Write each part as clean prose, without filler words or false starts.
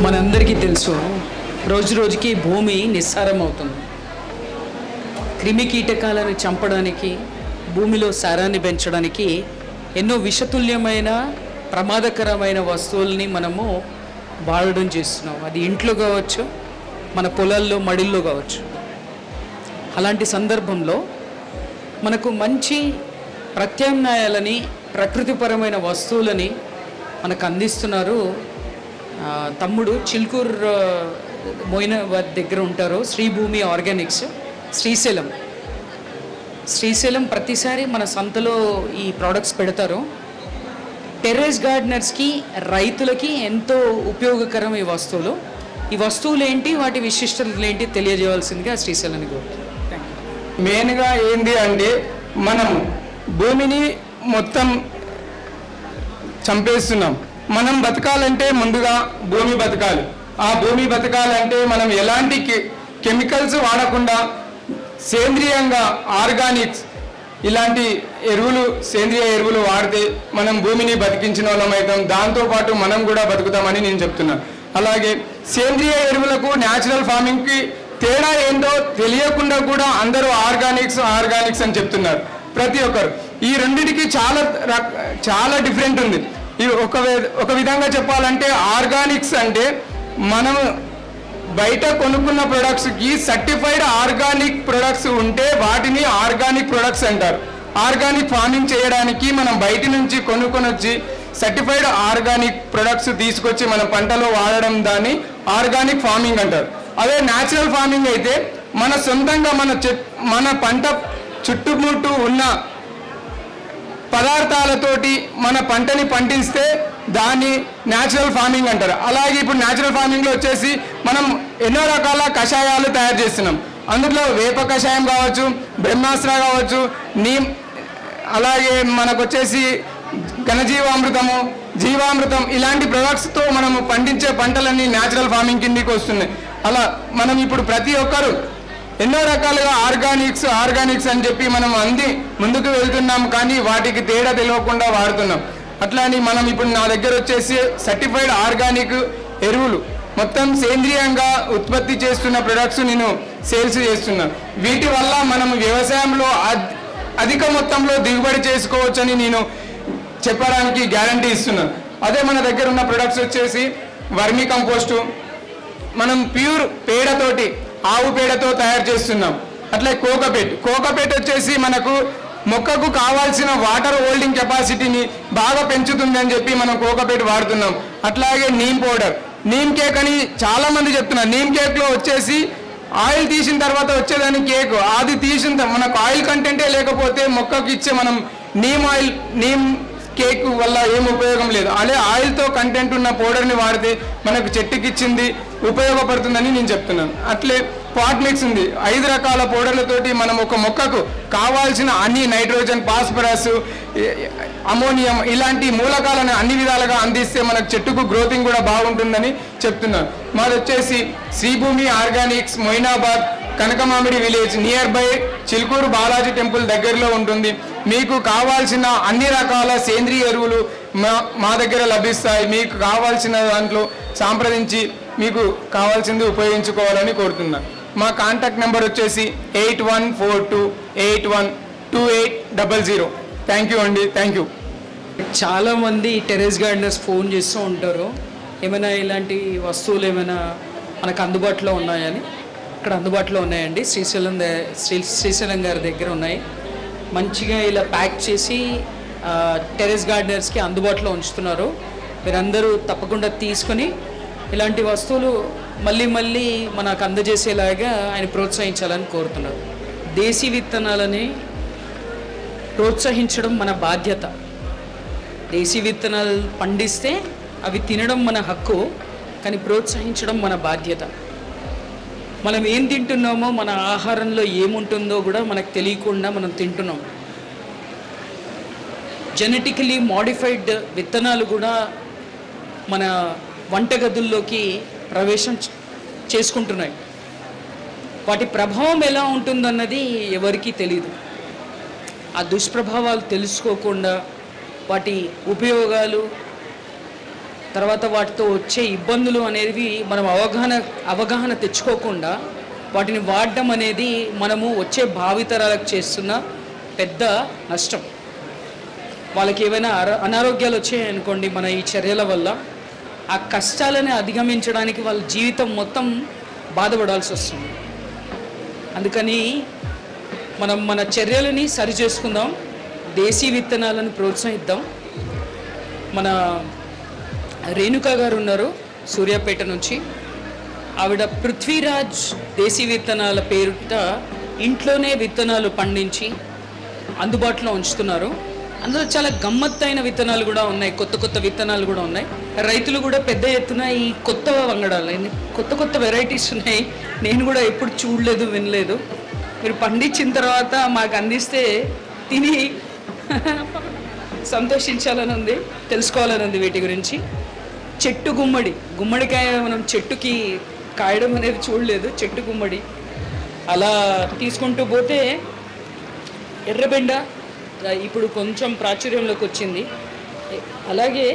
మనందరికీ తెలుసు, రోజు రోజుకి భూమి నిస్సారం అవుతుంది. క్రిమి కీటకాలను చంపడానికి, భూమిలో సారాన్ని పెంచడానికి ఎన్నో విషతుల్యమైన ప్రమాదకరమైన వస్తువుల్ని మనము వాడడం చేస్తున్నాం. అది ఇంట్లో కావచ్చు, మన పొలాల్లో మడిల్లో కావచ్చు. అలాంటి సందర్భంలో మనకు మంచి ప్రత్యామ్నాయాలని, ప్రకృతిపరమైన వస్తువులని మనకు అందిస్తున్నారు తమ్ముడు. చిల్కూర్ మోయినాబాద్ దగ్గర ఉంటారు శ్రీభూమి ఆర్గానిక్స్, శ్రీశైలం ప్రతిసారి మన సంతలో ఈ ప్రోడక్ట్స్ పెడతారు. టెర్రస్ గార్డెనర్స్కి, రైతులకి ఎంతో ఉపయోగకరం ఈ వస్తువులు. ఈ వస్తువులు ఏంటి, వాటి విశిష్టతలు ఏంటి తెలియజేయవలసిందిగా శ్రీశైలాన్ని కోరుతున్నాను. మెయిన్గా ఏంటి అంటే, మనం భూమిని మొత్తం చంపేస్తున్నాం. మనం బతకాలంటే ముందుగా భూమి బతకాలి. ఆ భూమి బతకాలంటే మనం ఎలాంటి కెమికల్స్ వాడకుండా సేంద్రియంగా ఆర్గానిక్స్ ఇలాంటి ఎరువులు, సేంద్రియ ఎరువులు వాడితే మనం భూమిని బతికించిన వాళ్ళం అవుతాం. దాంతోపాటు మనం కూడా బతుకుతామని నేను చెప్తున్నాను. అలాగే సేంద్రియ ఎరువులకు న్యాచురల్ ఫార్మింగ్కి తేడా ఏంటో తెలియకుండా కూడా అందరూ ఆర్గానిక్స్ అని చెప్తున్నారు ప్రతి ఒక్కరు. ఈ రెండింటికి చాలా డిఫరెంట్ ఉంది. ఈ ఒక విధంగా చెప్పాలంటే, ఆర్గానిక్స్ అంటే మనం బయట కొనుక్కున్న ప్రొడక్ట్స్కి సర్టిఫైడ్ ఆర్గానిక్ ప్రొడక్ట్స్ ఉంటే వాటిని ఆర్గానిక్ ప్రొడక్ట్స్ అంటారు. ఆర్గానిక్ ఫార్మింగ్ చేయడానికి మనం బయట నుంచి కొనుక్కొని వచ్చి సర్టిఫైడ్ ఆర్గానిక్ ప్రొడక్ట్స్ తీసుకొచ్చి మన పంటలో వాడడం దాన్ని ఆర్గానిక్ ఫార్మింగ్ అంటారు. అదే న్యాచురల్ ఫార్మింగ్ అయితే మన సొంతంగా మన పంట చుట్టుముట్టు ఉన్న పదార్థాలతోటి మన పంటని పండిస్తే దాన్ని న్యాచురల్ ఫార్మింగ్ అంటారు. అలాగే ఇప్పుడు న్యాచురల్ ఫార్మింగ్లో వచ్చేసి మనం ఎన్నో రకాల కషాయాలు తయారు చేస్తున్నాం. అందులో వేప కషాయం కావచ్చు, బ్రహ్మాస్త్ర కావచ్చు, నీమ్, అలాగే మనకు వచ్చేసి ఘనజీవామృతము, జీవామృతం, ఇలాంటి ప్రొడక్ట్స్తో మనము పండించే పంటలన్నీ న్యాచురల్ ఫార్మింగ్ కిందకి వస్తున్నాయి. అలా మనం ఇప్పుడు ప్రతి ఒక్కరు ఎన్నో రకాలుగా ఆర్గానిక్స్ అని చెప్పి మనం ముందుకు వెళ్తున్నాం, కానీ వాటికి తేడా తెలియకుండా వాడుతున్నాం. అట్లా అని మనం ఇప్పుడు నా దగ్గర వచ్చేసి సర్టిఫైడ్ ఆర్గానిక్ ఎరువులు మొత్తం సేంద్రియంగా ఉత్పత్తి చేస్తున్న ప్రొడక్ట్స్ నేను సేల్స్ చేస్తున్నాను. వీటి వల్ల మనం వ్యవసాయంలో అధిక మొత్తంలో దిగుబడి చేసుకోవచ్చని నేను చెప్పడానికి గ్యారంటీ ఇస్తున్నాను. అదే మన దగ్గర ఉన్న ప్రొడక్ట్స్ వచ్చేసి వర్మీ కంపోస్టు, మనం ప్యూర్ పేడతోటి, ఆవు పేడతో తయారు చేస్తున్నాం. అట్లే కోకోపేట్ వచ్చేసి మనకు మొక్కకు కావాల్సిన వాటర్ హోల్డింగ్ కెపాసిటీని బాగా పెంచుతుంది అని చెప్పి మనం కోకోపేట్ వాడుతున్నాం. అట్లాగే నీమ్ పౌడర్, నీమ్ కేక్ అని చాలా మంది చెప్తున్నారు. నీమ్ కేక్లో వచ్చేసి ఆయిల్ తీసిన తర్వాత వచ్చేదాన్ని కేక్, అది తీసిన మనకు ఆయిల్ కంటెంటే లేకపోతే మొక్కకు ఇచ్చే మనం నీమ్ కేక్ వల్ల ఏం ఉపయోగం లేదు. అదే ఆయిల్తో కంటెంట్ ఉన్న పౌడర్ని వాడితే మనకు చెట్టుకి ఇచ్చింది ఉపయోగపడుతుందని నేను చెప్తున్నాను. అట్లే పాట్ మిక్స్ ఉంది. 5 రకాల పౌడర్లతోటి మనం ఒక మొక్కకు కావాల్సిన అన్ని నైట్రోజన్, ఫాస్ఫరస్, అమోనియం ఇలాంటి మూలకాలను అన్ని విధాలుగా అందిస్తే మనకు చెట్టుకు గ్రోతింగ్ కూడా బాగుంటుందని చెప్తున్నాను. మాది వచ్చేసి Sribhoomi organics, Moinabad, Kanakamamidi village, near by Chilkur Balaji temple దగ్గరలో ఉంటుంది. మీకు కావాల్సిన అన్ని రకాల సేంద్రియ ఎరువులు మా దగ్గర లభిస్తాయి. మీకు కావాల్సిన దాంట్లో సంప్రదించి మీకు కావాల్సింది ఉపయోగించుకోవాలని కోరుతున్నాను. మా కాంటాక్ట్ నెంబర్ వచ్చేసి 8142812800. థ్యాంక్ యూ అండి, థ్యాంక్ యూ. చాలామంది టెర్రస్ గార్డెనర్స్ ఫోన్ చేస్తూ ఉంటారు, ఏమైనా ఇలాంటి వస్తువులు ఏమైనా మనకు అందుబాటులో ఉన్నాయని. ఇక్కడ అందుబాటులో ఉన్నాయండి, శ్రీశైలం గారి దగ్గర ఉన్నాయి. మంచిగా ఇలా ప్యాక్ చేసి టెర్రస్ గార్డెనర్స్కి అందుబాటులో ఉంచుతున్నారు. మీరందరూ తప్పకుండా తీసుకొని ఇలాంటి వస్తువులు మళ్ళీ మనకు అందజేసేలాగా ఆయన ప్రోత్సహించాలని కోరుతున్నారు. దేశీ విత్తనాలని ప్రోత్సహించడం మన బాధ్యత. దేశీ విత్తనాలు పండిస్తే అవి తినడం మన హక్కు, కానీ ప్రోత్సహించడం మన బాధ్యత. మనం ఏం తింటున్నామో, మన ఆహారంలో ఏముంటుందో కూడా మనకు తెలియకుండా మనం తింటున్నాం. జెనెటికలీ మోడిఫైడ్ విత్తనాలు కూడా మన వంటగదుల్లోకి ప్రవేశం చేసుకుంటున్నాయి. వాటి ప్రభావం ఎలా ఉంటుందన్నది ఎవరికీ తెలియదు. ఆ దుష్ప్రభావాలు తెలుసుకోకుండా వాటి ఉపయోగాలు తర్వాత వాటితో వచ్చే ఇబ్బందులు అనేవి మనం అవగాహన తెచ్చుకోకుండా వాటిని వాడడం అనేది మనము వచ్చే భావితరాలకు చేస్తున్న పెద్ద నష్టం. వాళ్ళకి ఏమైనా అనారోగ్యాలు వచ్చాయనుకోండి మన ఈ చర్యల వల్ల, ఆ కష్టాలని అధిగమించడానికి వాళ్ళ జీవితం మొత్తం బాధపడాల్సి వస్తుంది. అందుకని మనం మన చర్యలని సరి చేసుకుందాం, దేశీ విత్తనాలను ప్రోత్సహిద్దాం. మన రేణుక గారు ఉన్నారు సూర్యాపేట నుంచి, ఆవిడ పృథ్వీరాజ్ దేశీ విత్తనాల పేరుట ఇంట్లోనే విత్తనాలు పండించి అందుబాటులో ఉంచుతున్నారు. అందులో చాలా గమ్మత్తైన విత్తనాలు కూడా ఉన్నాయి, కొత్త విత్తనాలు కూడా ఉన్నాయి. రైతులు కూడా పెద్ద ఎత్తున ఈ కొత్త వంగడాలు, కొత్త వెరైటీస్ ఉన్నాయి, నేను కూడా ఎప్పుడు చూడలేదు వినలేదు. మీరు పండించిన తర్వాత మాకు అందిస్తే తిని సంతోషించాలని ఉంది, తెలుసుకోవాలని ఉంది వీటి గురించి. చెట్టు గుమ్మడికాయ మనం చెట్టుకి కాయడం అనేది చూడలేదు, చెట్టు గుమ్మడి. అలా తీసుకుంటూ పోతే ఎర్రబెండ ఇప్పుడు కొంచెం ప్రాచుర్యంలోకి వచ్చింది. అలాగే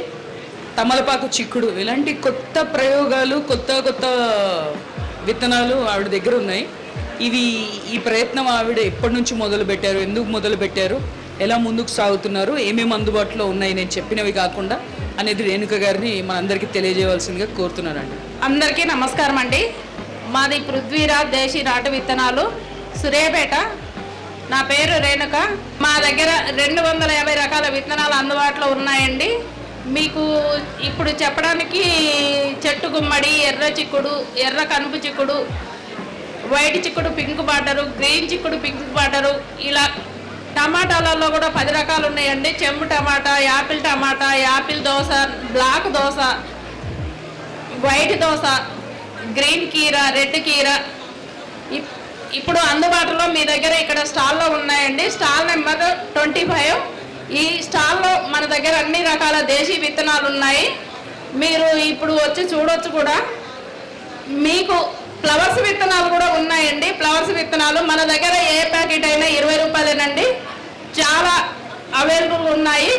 తమలపాకు చిక్కుడు, ఇలాంటి కొత్త ప్రయోగాలు, కొత్త విత్తనాలు ఆవిడ దగ్గర ఉన్నాయి. ఈ ప్రయత్నం ఆవిడ ఎప్పటి నుంచి మొదలుపెట్టారు, ఎందుకు మొదలుపెట్టారు, ఎలా ముందుకు సాగుతున్నారు, ఏమేమి అందుబాటులో ఉన్నాయి నేను చెప్పినవి కాకుండా అనేది రేణుక గారిని మనందరికీ తెలియజేయవలసిందిగా కోరుతున్నానండి. అందరికీ నమస్కారం అండి. మాది పృథ్వీరాజ్ దేశీ నాటు విత్తనాలు, సూర్యాపేట. నా పేరు రేణుక. మా దగ్గర 250 రకాల విత్తనాలు అందుబాటులో ఉన్నాయండి. మీకు ఇప్పుడు చెప్పడానికి చెట్టు గుమ్మడి, ఎర్ర చిక్కుడు, ఎర్ర కనుపు చిక్కుడు, వైట్ చిక్కుడు పింక్ బార్డరు, గ్రీన్ చిక్కుడు పింక్ బార్డరు, ఇలా టమాటాలలో కూడా 10 రకాలు ఉన్నాయండి. చెంబు టమాటా, యాపిల్ దోస, బ్లాక్ దోస, వైట్ దోస, గ్రీన్ కీర, రెడ్ కీర ఇప్పుడు అందుబాటులో మీ దగ్గర ఇక్కడ స్టాల్లో ఉన్నాయండి. Stall number 25. ఈ స్టాల్లో మన దగ్గర అన్ని రకాల దేశీ విత్తనాలు ఉన్నాయి. మీరు ఇప్పుడు వచ్చి చూడొచ్చు కూడా. మీకు ఫ్లవర్స్ విత్తనాలు కూడా ఉన్నాయండి. ఫ్లవర్స్ విత్తనాలు మన దగ్గర ఏ ప్యాకెట్ అయినా 20 రూపాయలేనండి. చాలా అవైలబుల్ ఉన్నాయి.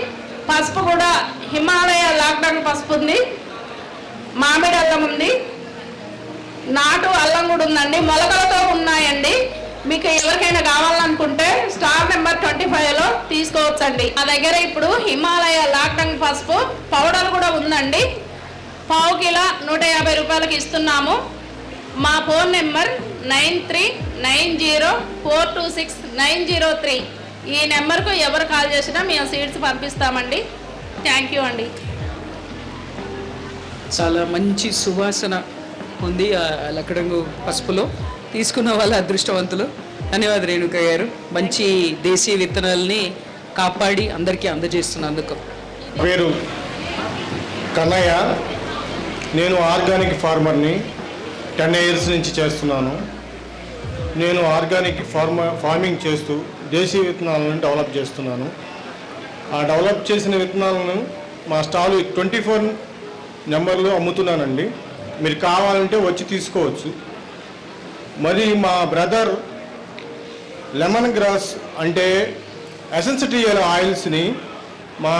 పసుపు కూడా హిమాలయ లాక్డౌన్ పసుపు ఉంది, మామిడి అల్లం ఉంది, నాటు అల్లం కూడా ఉందండి, మొలకలతో ఉన్నాయండి. మీకు ఎవరికైనా కావాలనుకుంటే స్టార్ నెంబర్ 25లో తీసుకోవచ్చండి. మా దగ్గర ఇప్పుడు హిమాలయ లాక్డౌన్ పసుపు పౌడర్ కూడా ఉందండి. పావు కిలో 150 రూపాయలకి ఇస్తున్నాము. మా ఫోన్ నెంబర్ 9390426903. ఈ నెంబర్కు ఎవరు కాల్ చేసినా మేము సీడ్స్ పంపిస్తామండి. థ్యాంక్ యూ అండి. చాలా మంచి సువాసన ఉంది ఆ లక్కడంగు పసుపులో. తీసుకున్న వాళ్ళ అదృష్టవంతులు. ధన్యవాదాలు రేణుక గారు, మంచి దేశీయ విత్తనాలని కాపాడి అందరికీ అందజేస్తున్నందుకు. పేరు కన్నయ్య, నేను ఆర్గానిక్ ఫార్మర్ని. 10 years నుంచి చేస్తున్నాను. నేను ఆర్గానిక్ ఫార్మింగ్ చేస్తూ దేశీ విత్తనాలను డెవలప్ చేస్తున్నాను. ఆ డెవలప్ చేసిన విత్తనాలను మా స్టాల్ 24 నెంబర్లో అమ్ముతున్నానండి. మీరు కావాలంటే వచ్చి తీసుకోవచ్చు. మరి మా బ్రదర్ లెమన్ గ్రాస్ అంటే ఎసెన్షియల్ ఆయిల్స్ని మా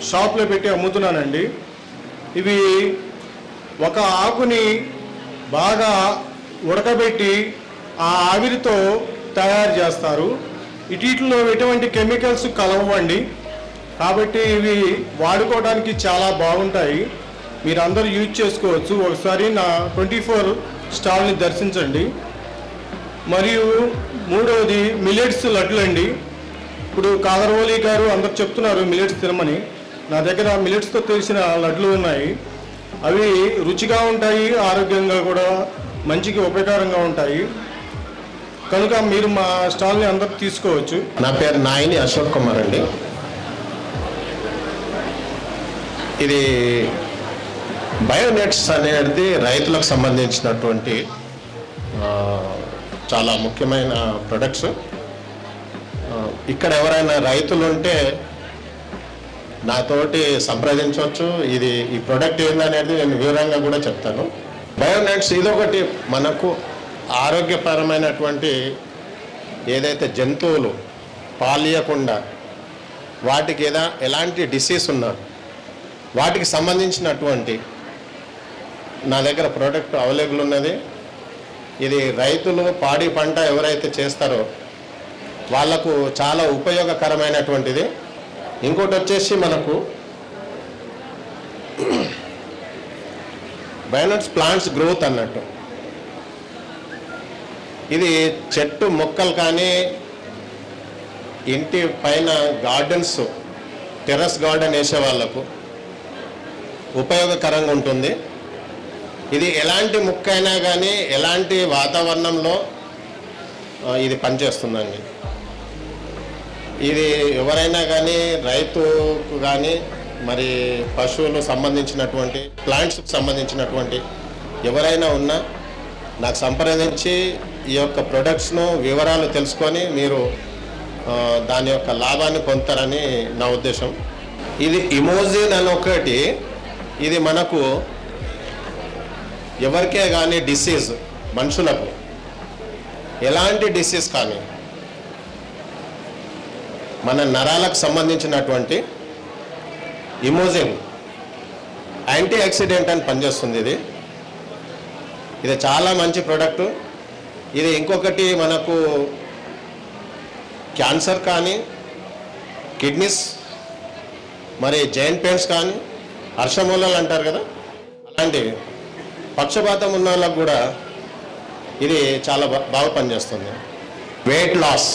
షాప్లో పెట్టి అమ్ముతున్నానండి. ఇవి ఒక ఆకుని బాగా ఉడకబెట్టి ఆ ఆవిరితో తయారు చేస్తారు. వీటిలో ఎటువంటి కెమికల్స్ కలవండి, కాబట్టి ఇవి వాడుకోవడానికి చాలా బాగుంటాయి. మీరు అందరూ యూజ్ చేసుకోవచ్చు. ఒకసారి నా 24 స్టాల్ని దర్శించండి. మరియు మూడవది మిల్లెట్స్ లడ్లు అండి. ఇప్పుడు కాదర్వోలి గారు అందరు చెప్తున్నారు మిల్లెట్స్ తినమని. నా దగ్గర మిల్లెట్స్తో తెలిసిన లడ్లు ఉన్నాయి. అవి రుచిగా ఉంటాయి, ఆరోగ్యంగా కూడా మంచికి ఉపయోగకరంగా ఉంటాయి. కనుక మీరు మా స్టాల్ని అందరూ తీసుకోవచ్చు. నా పేరు నాయని అశోక్ కుమార్ అండి. ఇది బయోనెట్స్ అనేది రైతులకు సంబంధించినటువంటి చాలా ముఖ్యమైన ప్రొడక్ట్స్. ఇక్కడ ఎవరైనా రైతులు ఉంటే నాతోటి సంప్రదించవచ్చు. ఈ ప్రోడక్ట్ ఏందనేది నేను వివరంగా కూడా చెప్తాను. బయోనెట్స్ ఇదొకటి మనకు ఆరోగ్యపరమైనటువంటి ఏదైతే జంతువులు పాలియకుండా వాటికి ఎలాంటి డిసీజ్ ఉన్నా వాటికి సంబంధించినటువంటి నా దగ్గర ప్రోడక్ట్ అవైలబుల్ ఉన్నది. ఇది రైతులు పాడి పంట ఎవరైతే చేస్తారో వాళ్లకు చాలా ఉపయోగకరమైనటువంటిది. ఇంకోటి వచ్చేసి మనకు బయోనట్స్ ప్లాంట్స్ గ్రోత్ అన్నట్టు. ఇది చెట్టు మొక్కలు కానీ ఇంటి పైన గార్డెన్స్ టెర్రస్ గార్డెన్ వేసే వాళ్ళకు ఉపయోగకరంగా ఉంటుంది. ఇది ఎలాంటి మొక్క అయినా కానీ ఎలాంటి వాతావరణంలో ఇది పనిచేస్తుందండి. ఇది ఎవరైనా కానీ రైతుకు కానీ మరి పశువులు సంబంధించినటువంటి ప్లాంట్స్కి సంబంధించినటువంటి ఎవరైనా ఉన్నా నాకు సంప్రదించి ఈ యొక్క ప్రొడక్ట్స్ను వివరాలు తెలుసుకొని మీరు దాని యొక్క లాభాన్ని పొందుతారని నా ఉద్దేశం. ఇది ఇమోజిన్ అని ఒకటి, ఇది మనకు ఎవరికే కానీ డిసీజ్ మనుషులకు ఎలాంటి డిసీజ్ కానీ మన నరాలకు సంబంధించినటువంటి ఇమోజిన్ యాంటీ ఆక్సిడెంట్ అని పనిచేస్తుంది. ఇది చాలా మంచి ప్రోడక్టు. ఇది ఇంకొకటి మనకు క్యాన్సర్ కానీ కిడ్నీస్ మరి జాయింట్ పెయిన్స్ కానీ హర్షమూలాలు అంటారు కదా అలాంటివి పక్షపాతం ఉన్న వాళ్ళకు కూడా ఇది చాలా బాగా పనిచేస్తుంది. వెయిట్ లాస్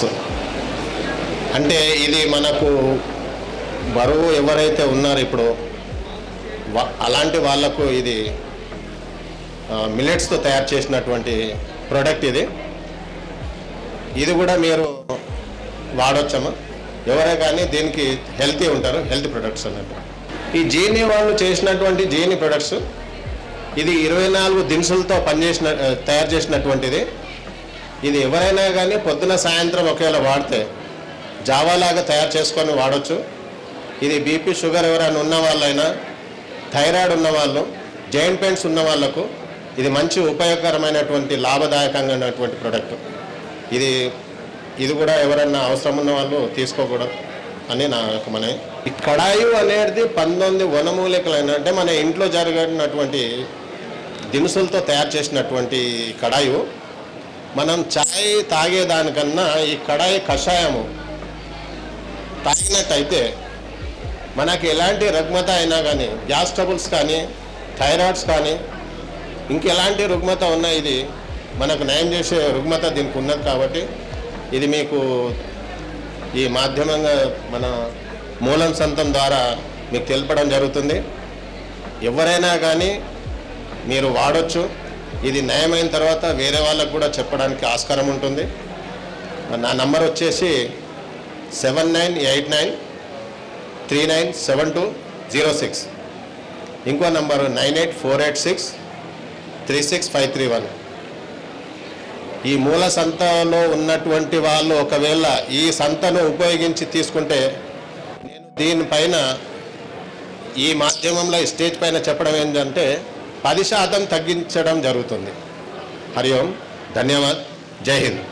అంటే ఇది మనకు బరువు ఎవరైతే ఉన్నారో ఇప్పుడు అలాంటి వాళ్లకు ఇది మిల్లెట్స్తో తయారు చేసినటువంటి ప్రోడక్ట్. ఇది కూడా మీరు వాడొచ్చమ్మా. ఎవరే కానీ దీనికి హెల్తీ ఉంటారు, హెల్తీ ప్రొడక్ట్స్ అన్నట్టు. ఈ జీని వాళ్ళు చేసినటువంటి జీని ప్రొడక్ట్స్ ఇది 24 దినుసులతో తయారు చేసినటువంటిది. ఇది ఎవరైనా కానీ పొద్దున సాయంత్రం ఒకవేళ వాడితే జావాలాగా తయారు చేసుకొని వాడచ్చు. ఇది బీపీ షుగర్ ఎవరైనా ఉన్న వాళ్ళైనా థైరాయిడ్ ఉన్నవాళ్ళు జాయింట్ పెయిన్స్ ఉన్న వాళ్ళకు ఇది మంచి ఉపయోగకరమైనటువంటి లాభదాయకంగా ఉన్నటువంటి ప్రోడక్ట్. ఇది కూడా ఎవరైనా అవసరం ఉన్న వాళ్ళు తీసుకోకూడదు అని నా యొక్క మనవి. ఈ కడాయి అనేది 19 వనమూలికలైన అంటే మన ఇంట్లో జరిగినటువంటి దినుసులతో తయారు చేసినటువంటి కడాయి. మనం చాయ్ తాగేదానికన్నా ఈ కడాయి కషాయము తాగినట్టయితే మనకి ఎలాంటి రుగ్మత అయినా కానీ గ్యాస్ ట్రబుల్స్ కానీ థైరాయిడ్స్ కానీ ఇంకెలాంటి రుగ్మత ఉన్నా ఇది మనకు నయం చేసే రుగ్మత దీనికి ఉన్నది. కాబట్టి ఇది మీకు ఈ మాధ్యమంగా మన మూలం సంతం ద్వారా మీకు తెలపడం జరుగుతుంది. ఎవరైనా కానీ మీరు వాడొచ్చు. ఇది నయమైన తర్వాత వేరే వాళ్ళకు కూడా చెప్పడానికి ఆస్కారం ఉంటుంది. నా నంబర్ వచ్చేసి 7989397206. ఇంకో నంబరు 9848636531. ఈ మూల సంతలో ఉన్నటువంటి వాళ్ళు ఒకవేళ ఈ సంతను ఉపయోగించి తీసుకుంటే నేను దీనిపైన ఈ మాధ్యమంలో స్టేజ్ పైన చెప్పడం ఏంటంటే 10% తగ్గించడం జరుగుతుంది. హరి ఓం, ధన్యవాద్, జై హింద్.